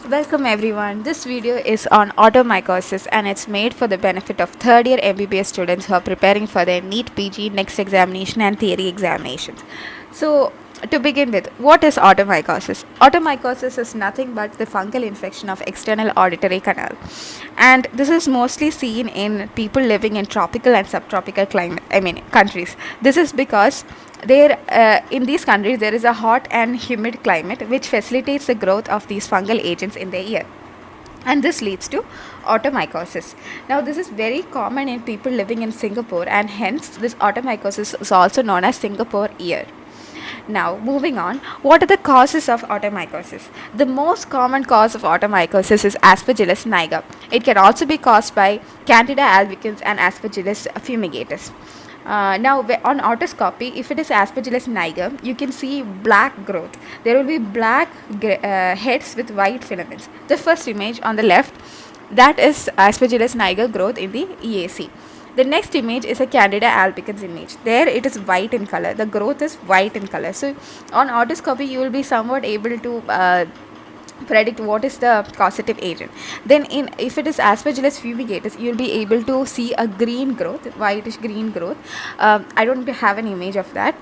Welcome everyone. This video is on automycosis and it's made for the benefit of third year MBBS students who are preparing for their NEET PG next examination and theory examinations. So, to begin with, what is automycosis? Automycosis is nothing but the fungal infection of external auditory canal, and this is mostly seen in people living in tropical and subtropical countries. This is because in these countries there is a hot and humid climate which facilitates the growth of these fungal agents in the ear, and this leads to automycosis. Now, this is very common in people living in Singapore, and hence this automycosis is also known as Singapore ear. Now, moving on, what are the causes of automycosis? The most common cause of automycosis is Aspergillus niger. It can also be caused by Candida albicans and Aspergillus fumigatus. Now, on otoscopy, if it is Aspergillus niger, you can see black growth. There will be black heads with white filaments. The first image on the left, that is Aspergillus niger growth in the EAC. The next image is a Candida albicans image. There it is white in color. The growth is white in color. So on otoscopy, you will be somewhat able to predict what is the causative agent. Then if it is Aspergillus fumigatus, you will be able to see a green growth, whitish green growth. I don't have an image of that.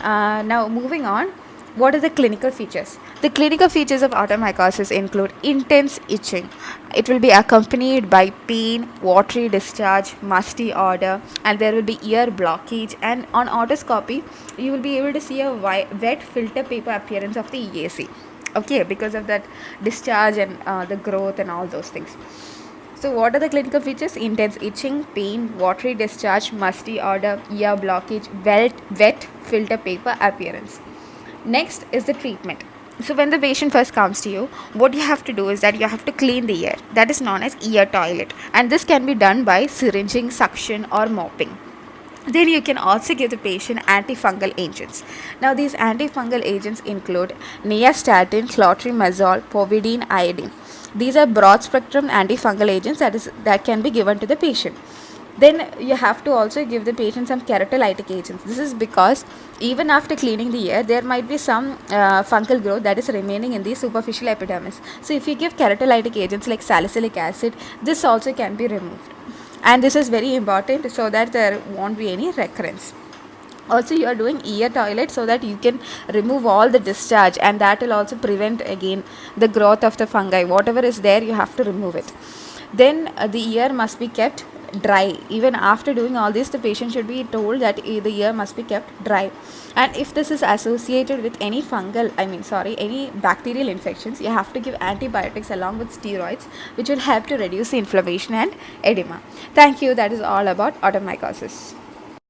Now, moving on, what are the clinical features? The clinical features of automycosis include intense itching. It will be accompanied by pain, watery discharge, musty odor, and there will be ear blockage. And on otoscopy, you will be able to see a wet filter paper appearance of the EAC. Okay, because of that discharge and the growth and all those things. So, what are the clinical features? Intense itching, pain, watery discharge, musty odor, ear blockage, wet filter paper appearance. Next is the treatment. So when the patient first comes to you, what you have to do is that you have to clean the ear. That is known as ear toilet, and this can be done by syringing, suction, or mopping. Then you can also give the patient antifungal agents. Now, these antifungal agents include nystatin, clotrimazole, povidone, iodine. These are broad spectrum antifungal agents that can be given to the patient. Then you have to also give the patient some keratolytic agents. This is because even after cleaning the ear, there might be some fungal growth that is remaining in the superficial epidermis. So if you give keratolytic agents like salicylic acid, this also can be removed. And this is very important so that there won't be any recurrence. Also, you are doing ear toilet so that you can remove all the discharge, and that will also prevent again the growth of the fungi. Whatever is there, you have to remove it. Then the ear must be kept dry. Even after doing all this, the patient should be told that the ear must be kept dry. And if this is associated with any any bacterial infections, you have to give antibiotics along with steroids, which will help to reduce the inflammation and edema. Thank you. That is all about automycosis.